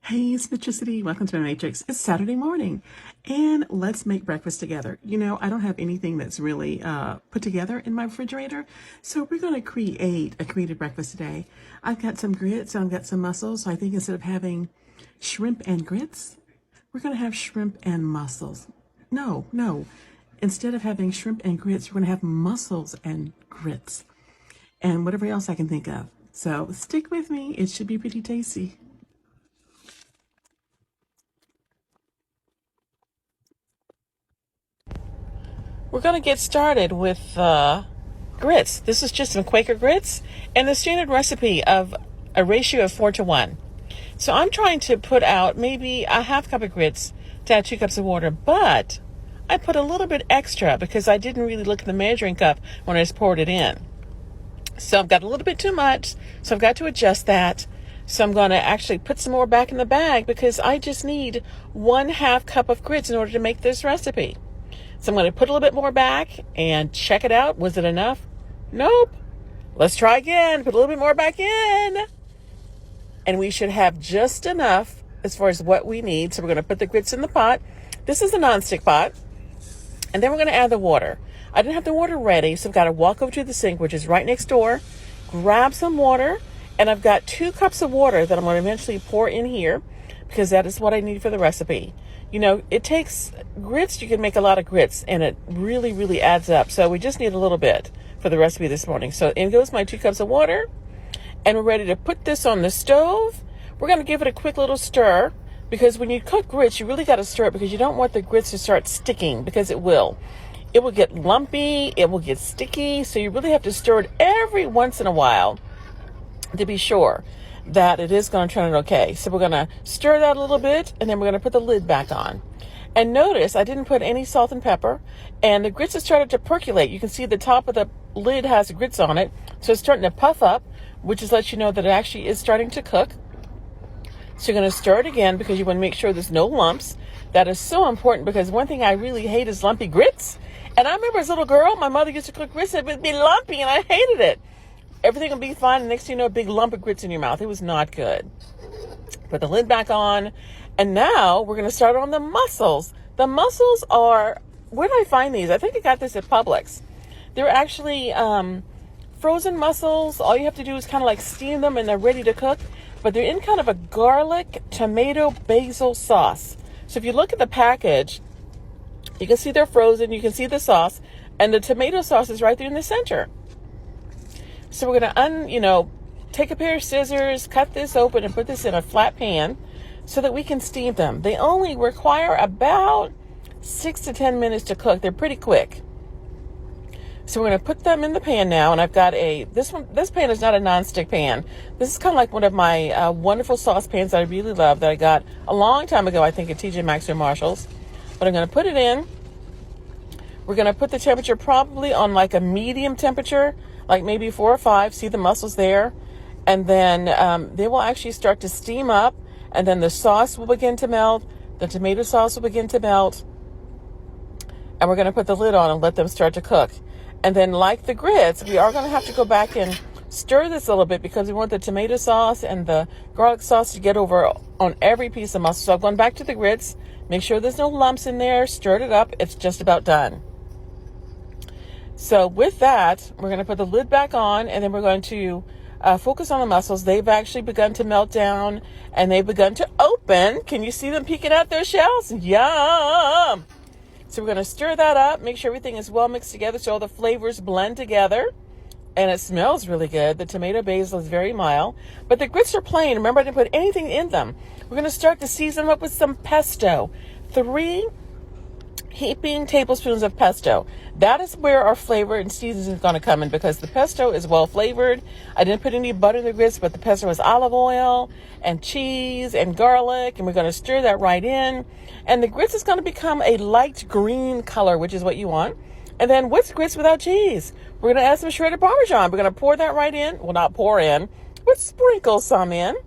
Hey, it's Matrixity. Welcome to my Matrix. It's Saturday morning, and let's make breakfast together. I don't have anything that's really put together in my refrigerator, so we're going to create a creative breakfast today. I've got some grits, I've got some mussels, so I think instead of having shrimp and grits, we're going to have shrimp and mussels. No. Instead of having shrimp and grits, we're going to have mussels and grits, and whatever else I can think of. So stick with me. It should be pretty tasty. We're going to get started with grits. This is just some Quaker grits and the standard recipe of a ratio of 4-to-1. So I'm trying to put out maybe a half cup of grits to add 2 cups of water, but I put a little bit extra because I didn't really look at the measuring cup when I just poured it in. So I've got a little bit too much, so I've got to adjust that. So I'm going to actually put some more back in the bag because I just need 1/2 cup of grits in order to make this recipe. So I'm going to put a little bit more back and check it out. Was it enough? Nope. Let's try again. Put a little bit more back in. And we should have just enough as far as what we need. So we're going to put the grits in the pot. This is a nonstick pot. And then we're going to add the water. I didn't have the water ready, so I've got to walk over to the sink, which is right next door, grab some water, and I've got 2 cups of water that I'm going to eventually pour in here because that is what I need for the recipe. It takes grits. You can make a lot of grits, and it really, really adds up. So we just need a little bit for the recipe this morning. So in goes my 2 cups of water, and we're ready to put this on the stove. We're going to give it a quick little stir because when you cook grits, you really got to stir it because you don't want the grits to start sticking because it will. It will get lumpy. It will get sticky. So you really have to stir it every once in a while to be sure that it is going to turn out okay. So we're going to stir that a little bit, and then we're going to put the lid back on. And notice I didn't put any salt and pepper, and the grits have started to percolate. You can see the top of the lid has grits on it, so it's starting to puff up, which is lets you know that it actually is starting to cook. So you're going to stir it again because you want to make sure there's no lumps. That is so important because one thing I really hate is lumpy grits. And I remember as a little girl, my mother used to cook grits and it would be lumpy, and I hated it. Everything will be fine, and next thing you know, a big lump of grits in your mouth. It was not good. Put the lid back on, and now we're going to start on the mussels. The mussels are, where did I find these? I think I got this at Publix. They're actually frozen mussels. All you have to do is kind of like steam them, and they're ready to cook, but they're in kind of a garlic, tomato, basil sauce. So if you look at the package, you can see they're frozen. You can see the sauce, and the tomato sauce is right there in the center. So we're going to, take a pair of scissors, cut this open, and put this in a flat pan so that we can steam them. They only require about 6 to 10 minutes to cook. They're pretty quick. So we're going to put them in the pan now, and I've got this pan is not a nonstick pan. This is kind of like one of my wonderful saucepans that I really love that I got a long time ago, I think, at TJ Maxx or Marshall's. But I'm going to put it in. We're going to put the temperature probably on like a medium temperature, like maybe 4 or 5. See the mussels there? And then they will actually start to steam up, and then the sauce will begin to melt. The tomato sauce will begin to melt. And we're going to put the lid on and let them start to cook. And then like the grits, we are going to have to go back and stir this a little bit because we want the tomato sauce and the garlic sauce to get over on every piece of mussel. So I've gone back to the grits. Make sure there's no lumps in there. Stirred it up. It's just about done. So with that, we're going to put the lid back on, and then we're going to focus on the mussels. They've actually begun to melt down, and they've begun to open. Can you see them peeking out their shells? Yum! So we're going to stir that up, make sure everything is well mixed together so all the flavors blend together. And it smells really good. The tomato basil is very mild. But the grits are plain. Remember, I didn't put anything in them. We're going to start to season them up with some pesto. 3 heaping tablespoons of pesto. That is where our flavor and seasoning is going to come in because the pesto is well flavored. I didn't put any butter in the grits, but the pesto is olive oil and cheese and garlic, and we're going to stir that right in. And the grits is going to become a light green color, which is what you want. And then what's grits without cheese? We're going to add some shredded Parmesan. We're going to pour that right in. Well, not pour in, but sprinkle some in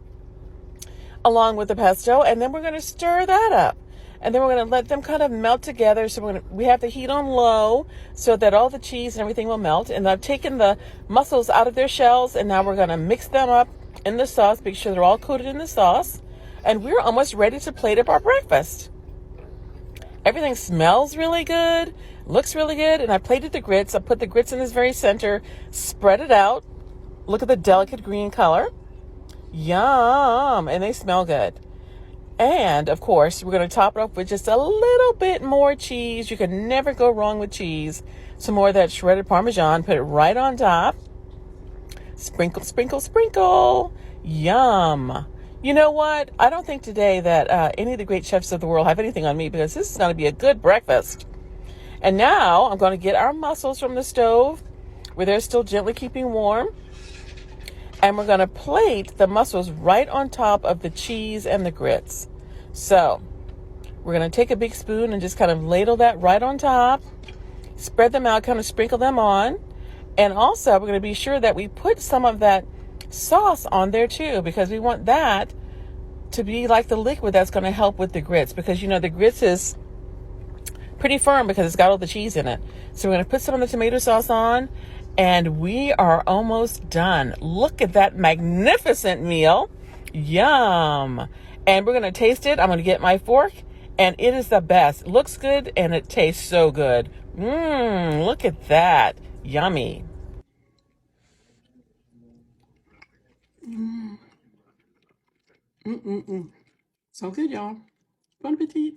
along with the pesto, and then we're going to stir that up. And then we're going to let them kind of melt together. So we have the heat on low so that all the cheese and everything will melt. And I've taken the mussels out of their shells, and now we're going to mix them up in the sauce. Make sure they're all coated in the sauce. and we're almost ready to plate up our breakfast. Everything smells really good, looks really good, and I plated the grits. I put the grits in this very center, spread it out. Look at the delicate green color. Yum, and they smell good. And, of course, we're going to top it off with just a little bit more cheese. You can never go wrong with cheese. Some more of that shredded Parmesan. Put it right on top. Sprinkle, sprinkle, sprinkle. Yum. You know what? I don't think today that any of the great chefs of the world have anything on me, because this is going to be a good breakfast. And now I'm going to get our mussels from the stove where they're still gently keeping warm. And we're going to plate the mussels right on top of the cheese and the grits. So we're going to take a big spoon and just kind of ladle that right on top. Spread them out, kind of sprinkle them on. And also we're going to be sure that we put some of that sauce on there too, because we want that to be like the liquid that's going to help with the grits. Because, you know, the grits is pretty firm because it's got all the cheese in it. So we're going to put some of the tomato sauce on. And we are almost done. Look at that magnificent meal. Yum. And we're going to taste it. I'm going to get my fork. And it is the best. It looks good and it tastes so good. Look at that. Yummy. So good, y'all. Bon appetit.